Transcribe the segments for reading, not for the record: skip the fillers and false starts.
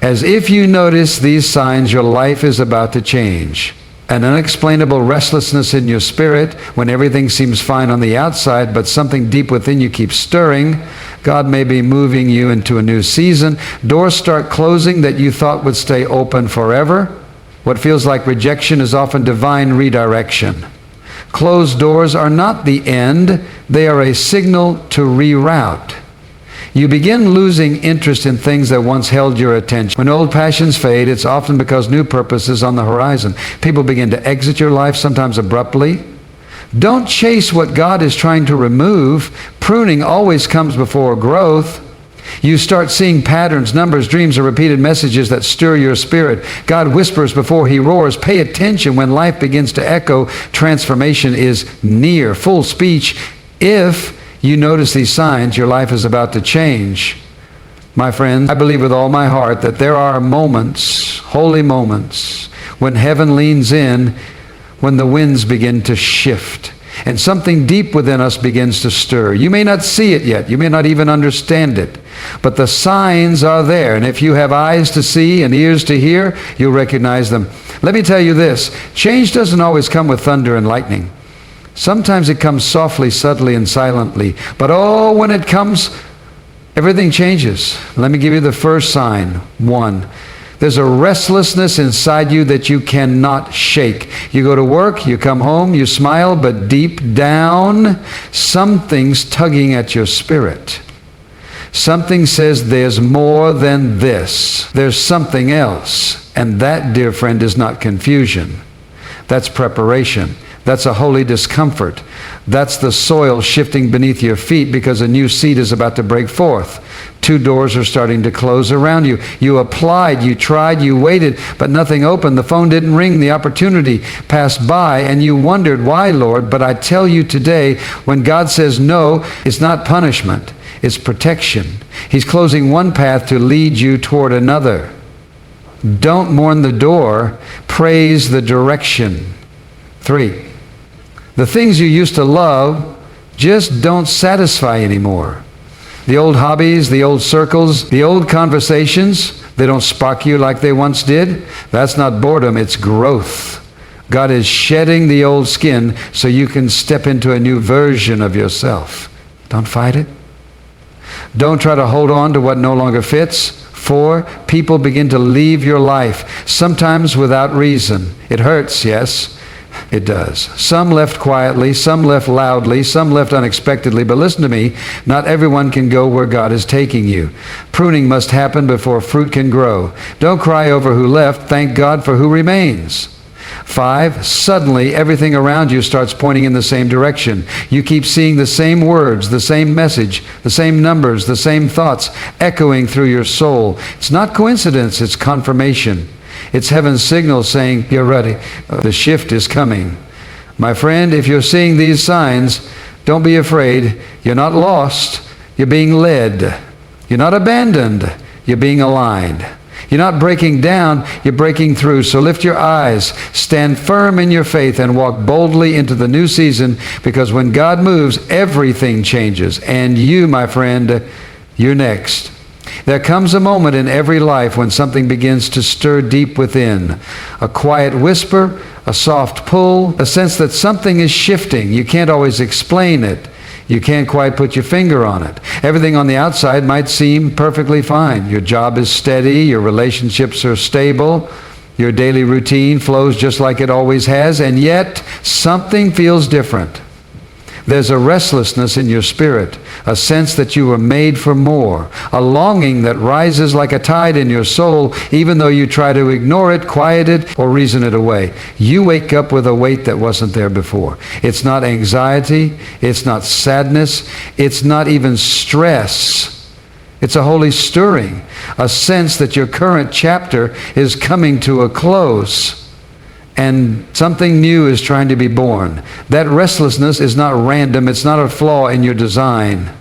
As if you notice these signs, your life is about to change. An unexplainable restlessness in your spirit when everything seems fine on the outside, but something deep within you keeps stirring. God may be moving you into a new season. Doors start closing that you thought would stay open forever. What feels like rejection is often divine redirection. Closed doors are not the end. They are a signal to reroute. You begin losing interest in things that once held your attention. When old passions fade, it's often because new purpose is on the horizon. People begin to exit your life, sometimes abruptly. Don't chase what God is trying to remove. Pruning always comes before growth. You start seeing patterns, numbers, dreams, or repeated messages that stir your spirit. God whispers before he roars. Pay attention when life begins to echo. Transformation is near. Full speech. If you notice these signs, your life is about to change. My friends, I believe with all my heart that there are moments, holy moments, when heaven leans in, when the winds begin to shift, and something deep within us begins to stir. You may not see it yet. You may not even understand it. But the signs are there. And if you have eyes to see and ears to hear, you'll recognize them. Let me tell you this. Change doesn't always come with thunder and lightning. Sometimes it comes softly, subtly, and silently. But oh, when it comes, everything changes. Let me give you the first sign. 1. There's a restlessness inside you that you cannot shake. You go to work, you come home, you smile, but deep down, something's tugging at your spirit. Something says there's more than this. There's something else. And that, dear friend, is not confusion. That's preparation. That's a holy discomfort. That's the soil shifting beneath your feet because a new seed is about to break forth. 2 doors are starting to close around you. You applied, you tried, you waited, but nothing opened. The phone didn't ring. The opportunity passed by, and you wondered, why, Lord? But I tell you today, when God says no, it's not punishment. It's protection. He's closing one path to lead you toward another. Don't mourn the door. Praise the direction. 3. The things you used to love just don't satisfy anymore. The old hobbies, the old circles, the old conversations, they don't spark you like they once did. That's not boredom, it's growth. God is shedding the old skin so you can step into a new version of yourself. Don't fight it. Don't try to hold on to what no longer fits. 4, people begin to leave your life, sometimes without reason. It hurts, yes. It does. Some left quietly, some left loudly, some left unexpectedly. But listen to me, not everyone can go where God is taking you. Pruning must happen before fruit can grow. Don't cry over who left. Thank God for who remains. 5, suddenly everything around you starts pointing in the same direction. You keep seeing the same words, the same message, the same numbers, the same thoughts echoing through your soul. It's not coincidence, it's confirmation. It's heaven's signal saying, you're ready. The shift is coming. My friend, if you're seeing these signs, don't be afraid. You're not lost. You're being led. You're not abandoned. You're being aligned. You're not breaking down. You're breaking through. So lift your eyes. Stand firm in your faith and walk boldly into the new season, because when God moves, everything changes. And you, my friend, you're next. There comes a moment in every life when something begins to stir deep within. A quiet whisper, a soft pull, a sense that something is shifting. You can't always explain it. You can't quite put your finger on it. Everything on the outside might seem perfectly fine. Your job is steady, your relationships are stable, your daily routine flows just like it always has, and yet something feels different. There's a restlessness in your spirit, a sense that you were made for more, a longing that rises like a tide in your soul, even though you try to ignore it, quiet it, or reason it away. You wake up with a weight that wasn't there before. It's not anxiety, it's not sadness, it's not even stress. It's a holy stirring, a sense that your current chapter is coming to a close. And something new is trying to be born. That restlessness is not random. It's not a flaw in your design.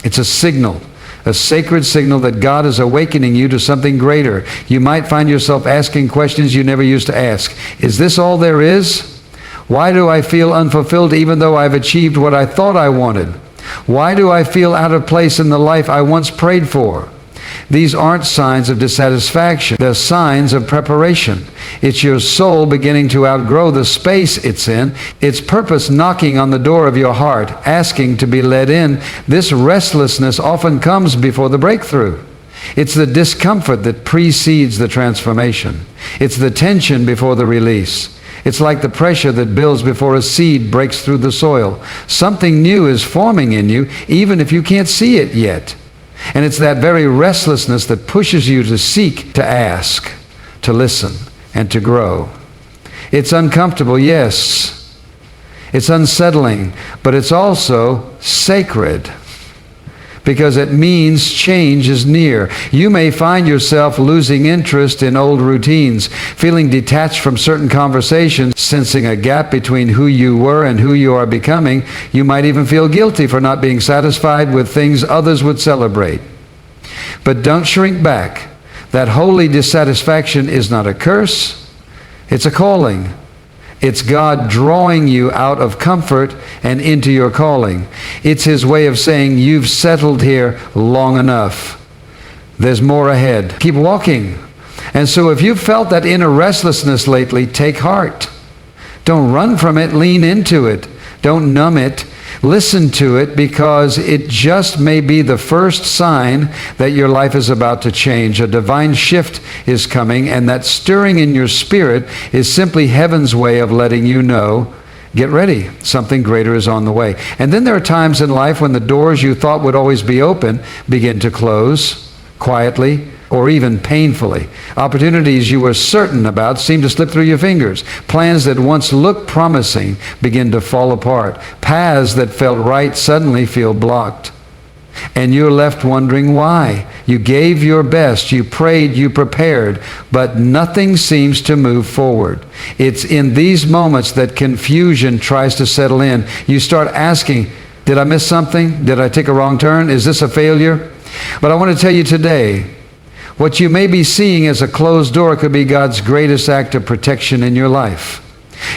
It's a signal, a sacred signal that God is awakening you to something greater. You might find yourself asking questions you never used to ask. Is this all there is? Why do I feel unfulfilled even though I've achieved what I thought I wanted? Why do I feel out of place in the life I once prayed for? These aren't signs of dissatisfaction. They're signs of preparation. It's your soul beginning to outgrow the space it's in. It's purpose knocking on the door of your heart, asking to be let in. This restlessness often comes before the breakthrough. It's the discomfort that precedes the transformation. It's the tension before the release. It's like the pressure that builds before a seed breaks through the soil. Something new is forming in you, even if you can't see it yet. And it's that very restlessness that pushes you to seek, to ask, to listen, and to grow. It's uncomfortable, yes. It's unsettling, but it's also sacred, because it means change is near. You may find yourself losing interest in old routines, feeling detached from certain conversations, sensing a gap between who you were and who you are becoming. You might even feel guilty for not being satisfied with things others would celebrate. But don't shrink back. That holy dissatisfaction is not a curse, it's a calling. It's God drawing you out of comfort and into your calling. It's His way of saying, you've settled here long enough. There's more ahead. Keep walking. And so if you've felt that inner restlessness lately, take heart. Don't run from it, lean into it. Don't numb it. Listen to it, because it just may be the first sign that your life is about to change. A divine shift is coming, and that stirring in your spirit is simply heaven's way of letting you know, get ready, something greater is on the way. And then there are times in life when the doors you thought would always be open begin to close quietly, or even painfully. Opportunities you were certain about seem to slip through your fingers. Plans that once looked promising begin to fall apart. Paths that felt right suddenly feel blocked. And you're left wondering why. You gave your best, you prayed, you prepared, but nothing seems to move forward. It's in these moments that confusion tries to settle in. You start asking, did I miss something? Did I take a wrong turn? Is this a failure? But I want to tell you today, what you may be seeing as a closed door could be God's greatest act of protection in your life.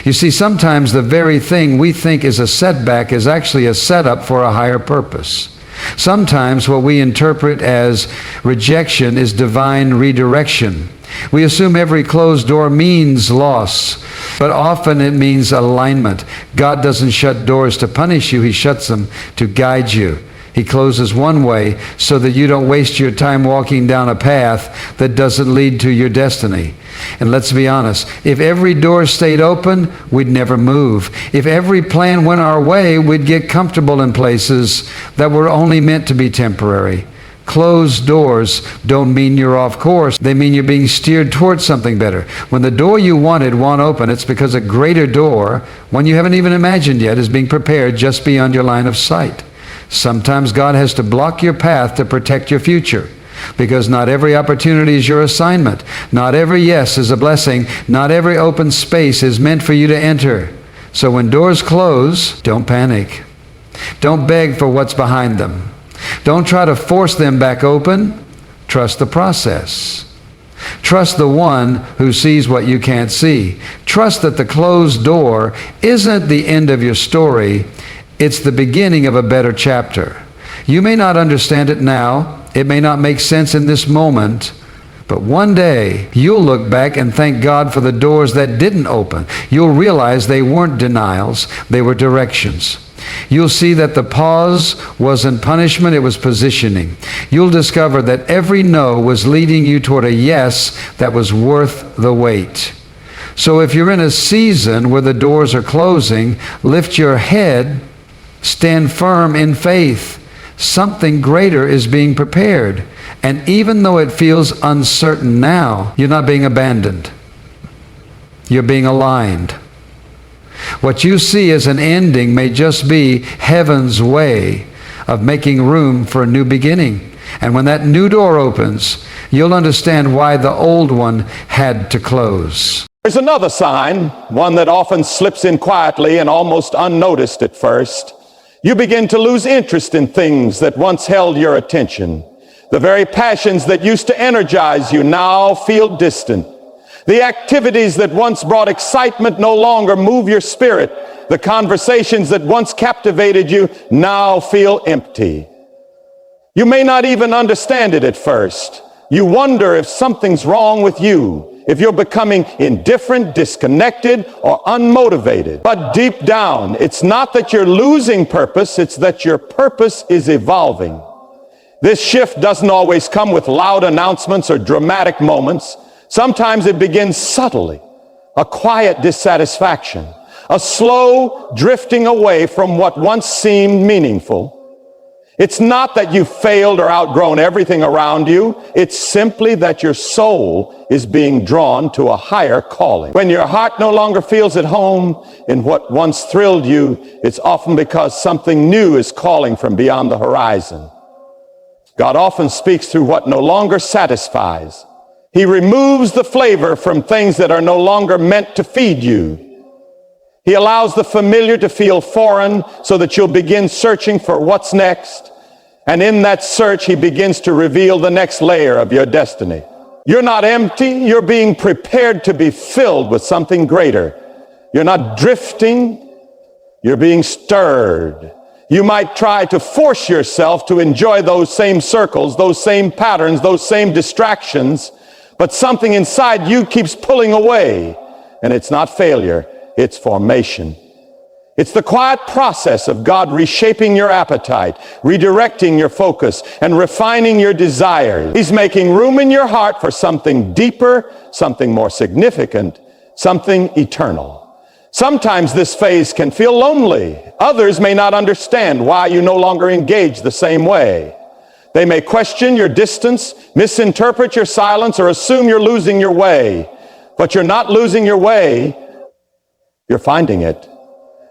You see, sometimes the very thing we think is a setback is actually a setup for a higher purpose. Sometimes what we interpret as rejection is divine redirection. We assume every closed door means loss, but often it means alignment. God doesn't shut doors to punish you, He shuts them to guide you. He closes one way so that you don't waste your time walking down a path that doesn't lead to your destiny. And let's be honest, if every door stayed open, we'd never move. If every plan went our way, we'd get comfortable in places that were only meant to be temporary. Closed doors don't mean you're off course. They mean you're being steered towards something better. When the door you wanted won't open, it's because a greater door, one you haven't even imagined yet, is being prepared just beyond your line of sight. Sometimes God has to block your path to protect your future, because not every opportunity is your assignment. Not every yes is a blessing. Not every open space is meant for you to enter. So when doors close, don't panic. Don't beg for what's behind them. Don't try to force them back open. Trust the process. Trust the one who sees what you can't see. Trust that the closed door isn't the end of your story. It's the beginning of a better chapter. You may not understand it now. It may not make sense in this moment. But one day, you'll look back and thank God for the doors that didn't open. You'll realize they weren't denials. They were directions. You'll see that the pause wasn't punishment. It was positioning. You'll discover that every no was leading you toward a yes that was worth the wait. So if you're in a season where the doors are closing, lift your head. Stand firm in faith. Something greater is being prepared. And even though it feels uncertain now, you're not being abandoned. You're being aligned. What you see as an ending may just be heaven's way of making room for a new beginning. And when that new door opens, you'll understand why the old one had to close. There's another sign, one that often slips in quietly and almost unnoticed at first. You begin to lose interest in things that once held your attention. The very passions that used to energize you now feel distant. The activities that once brought excitement no longer move your spirit. The conversations that once captivated you now feel empty. You may not even understand it at first, You wonder if something's wrong with you, if you're becoming indifferent, disconnected, or unmotivated. But deep down, it's not that you're losing purpose, it's that your purpose is evolving. This shift doesn't always come with loud announcements or dramatic moments. Sometimes it begins subtly, a quiet dissatisfaction, a slow drifting away from what once seemed meaningful. It's not that you've failed or outgrown everything around you. It's simply that your soul is being drawn to a higher calling. When your heart no longer feels at home in what once thrilled you, it's often because something new is calling from beyond the horizon. God often speaks through what no longer satisfies. He removes the flavor from things that are no longer meant to feed you. He allows the familiar to feel foreign so that you'll begin searching for what's next. And in that search, he begins to reveal the next layer of your destiny. You're not empty. You're being prepared to be filled with something greater. You're not drifting. You're being stirred. You might try to force yourself to enjoy those same circles, those same patterns, those same distractions, but something inside you keeps pulling away. And it's not failure. It's formation. It's the quiet process of God reshaping your appetite, redirecting your focus, and refining your desires. He's making room in your heart for something deeper, something more significant, something eternal. Sometimes this phase can feel lonely. Others may not understand why you no longer engage the same way. They may question your distance, misinterpret your silence, or assume you're losing your way. But you're not losing your way. You're finding it.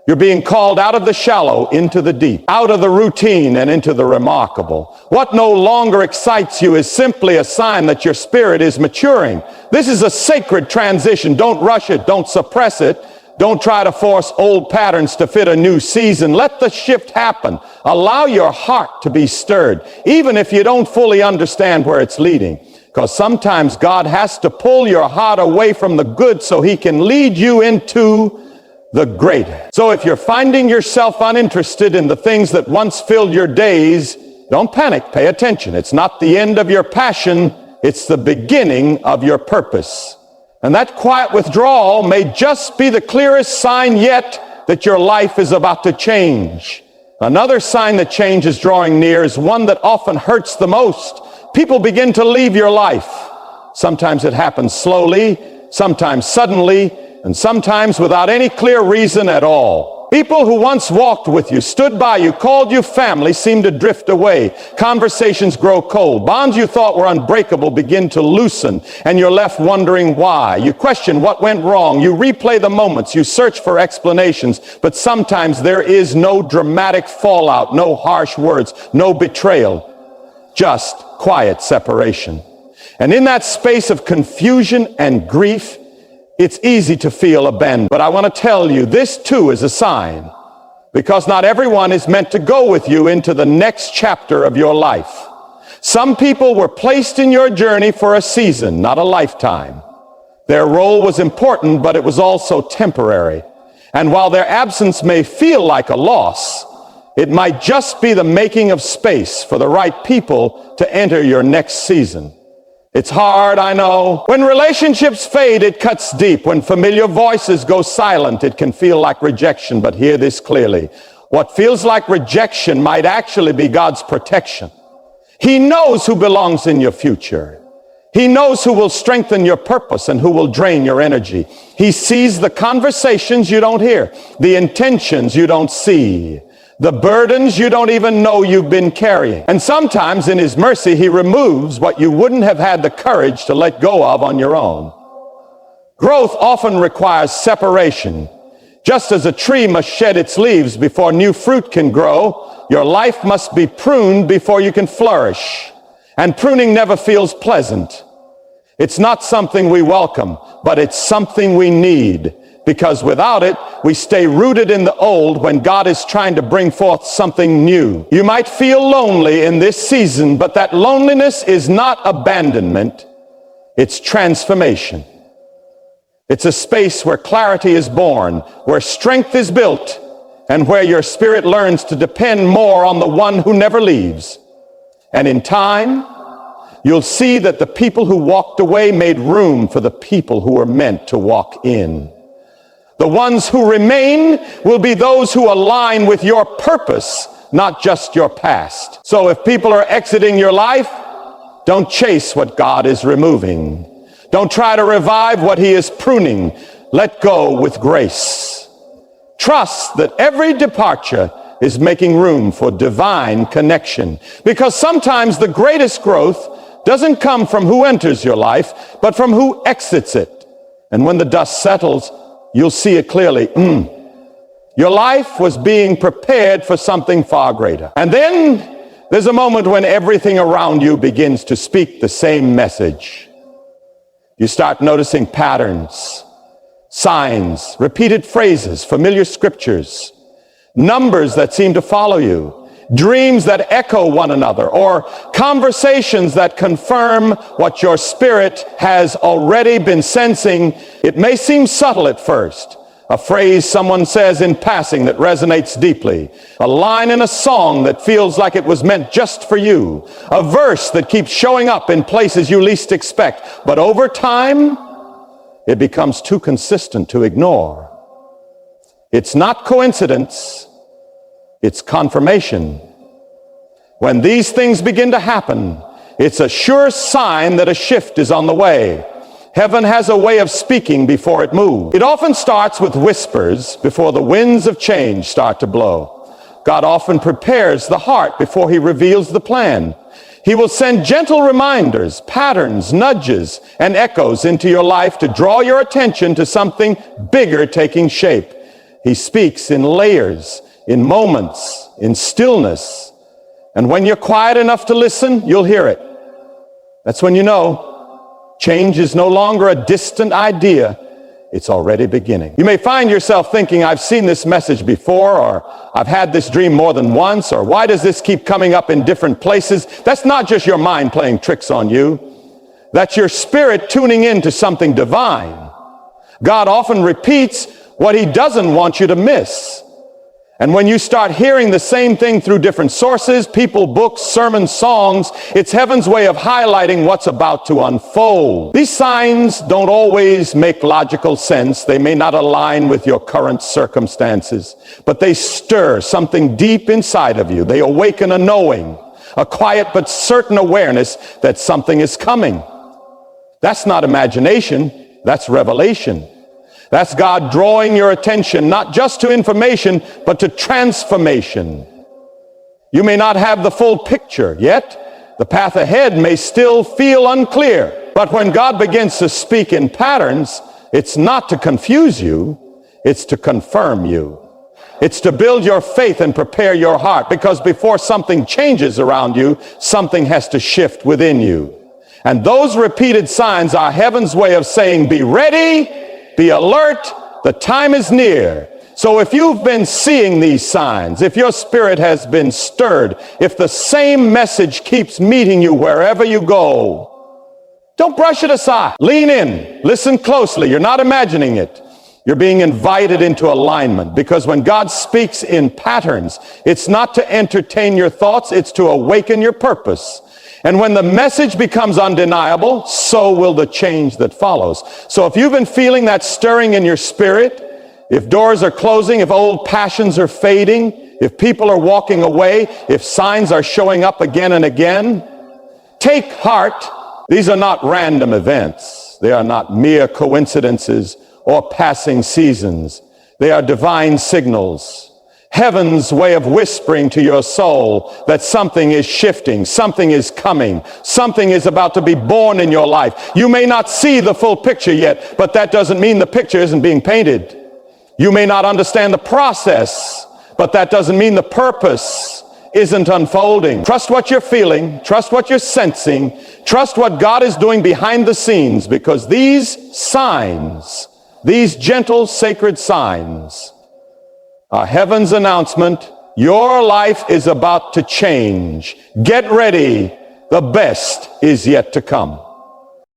You're being called out of the shallow into the deep, out of the routine and into the remarkable. What no longer excites you is simply a sign that your spirit is maturing. This is a sacred transition. Don't rush it. Don't suppress it. Don't try to force old patterns to fit a new season. Let the shift happen. Allow your heart to be stirred, even if you don't fully understand where it's leading. Because sometimes God has to pull your heart away from the good so he can lead you into the great. So if you're finding yourself uninterested in the things that once filled your days, don't panic. Pay attention. It's not the end of your passion. It's the beginning of your purpose. And that quiet withdrawal may just be the clearest sign yet that your life is about to change. Another sign that change is drawing near is one that often hurts the most. People begin to leave your life. Sometimes it happens slowly, sometimes suddenly, and sometimes without any clear reason at all. People who once walked with you, stood by you, called you family, seem to drift away. Conversations grow cold. Bonds you thought were unbreakable begin to loosen, and you're left wondering why. You question what went wrong. You replay the moments. You search for explanations. But sometimes there is no dramatic fallout, no harsh words, no betrayal, just quiet separation. And in that space of confusion and grief, it's easy to feel abandoned. But I want to tell you, this too is a sign, because not everyone is meant to go with you into the next chapter of your life. Some people were placed in your journey for a season, not a lifetime. Their role was important, but it was also temporary. And while their absence may feel like a loss, it might just be the making of space for the right people to enter your next season. It's hard, I know. When relationships fade, it cuts deep. When familiar voices go silent, it can feel like rejection. But hear this clearly. What feels like rejection might actually be God's protection. He knows who belongs in your future. He knows who will strengthen your purpose and who will drain your energy. He sees the conversations you don't hear, the intentions you don't see, the burdens you don't even know you've been carrying. And sometimes in his mercy, he removes what you wouldn't have had the courage to let go of on your own. Growth often requires separation. Just as a tree must shed its leaves before new fruit can grow, your life must be pruned before you can flourish. And pruning never feels pleasant. It's not something we welcome, but it's something we need. Because without it, we stay rooted in the old when God is trying to bring forth something new. You might feel lonely in this season, but that loneliness is not abandonment. It's transformation. It's a space where clarity is born, where strength is built, and where your spirit learns to depend more on the one who never leaves. And in time, you'll see that the people who walked away made room for the people who were meant to walk in. The ones who remain will be those who align with your purpose, not just your past. So if people are exiting your life, don't chase what God is removing. Don't try to revive what he is pruning. Let go with grace. Trust that every departure is making room for divine connection. Because sometimes the greatest growth doesn't come from who enters your life, but from who exits it. And when the dust settles, you'll see it clearly. Your life was being prepared for something far greater. And then there's a moment when everything around you begins to speak the same message. You start noticing patterns, signs, repeated phrases, familiar scriptures, numbers that seem to follow you, dreams that echo one another, or conversations that confirm what your spirit has already been sensing. It may seem subtle at first. A phrase someone says in passing that resonates deeply. A line in a song that feels like it was meant just for you. A verse that keeps showing up in places you least expect. But over time, it becomes too consistent to ignore. It's not coincidence. It's confirmation. When these things begin to happen, it's a sure sign that a shift is on the way. Heaven has a way of speaking before it moves. It often starts with whispers before the winds of change start to blow. God often prepares the heart before he reveals the plan. He will send gentle reminders, patterns, nudges, and echoes into your life to draw your attention to something bigger taking shape. He speaks in layers, in moments, in stillness. And when you're quiet enough to listen, you'll hear it. That's when you know change is no longer a distant idea. It's already beginning. You may find yourself thinking, I've seen this message before, or I've had this dream more than once, or why does this keep coming up in different places? That's not just your mind playing tricks on you. That's your spirit tuning in to something divine. God often repeats what he doesn't want you to miss. And when you start hearing the same thing through different sources, people, books, sermons, songs, it's heaven's way of highlighting what's about to unfold. These signs don't always make logical sense. They may not align with your current circumstances, but they stir something deep inside of you. They awaken a knowing, a quiet but certain awareness that something is coming. That's not imagination, that's revelation. That's God drawing your attention not just to information, but to transformation. You may not have the full picture yet. The path ahead may still feel unclear. But when God begins to speak in patterns, it's not to confuse you, it's to confirm you. It's to build your faith and prepare your heart, because before something changes around you, something has to shift within you. And those repeated signs are heaven's way of saying, be ready, be alert, the time is near. So if you've been seeing these signs, if your spirit has been stirred, if the same message keeps meeting you wherever you go, don't brush it aside. Lean in, listen closely. You're not imagining it. You're being invited into alignment, because when God speaks in patterns, it's not to entertain your thoughts, it's to awaken your purpose. And when the message becomes undeniable, so will the change that follows. So if you've been feeling that stirring in your spirit, if doors are closing, if old passions are fading, if people are walking away, if signs are showing up again and again, take heart. These are not random events. They are not mere coincidences or passing seasons. They are divine signals. Heaven's way of whispering to your soul that something is shifting, something is coming, something is about to be born in your life. You may not see the full picture yet, but that doesn't mean the picture isn't being painted. You may not understand the process, but that doesn't mean the purpose isn't unfolding. Trust what you're feeling, trust what you're sensing, trust what God is doing behind the scenes, because these signs, these gentle, sacred signs, heaven's announcement, your life is about to change. Get ready. The best is yet to come.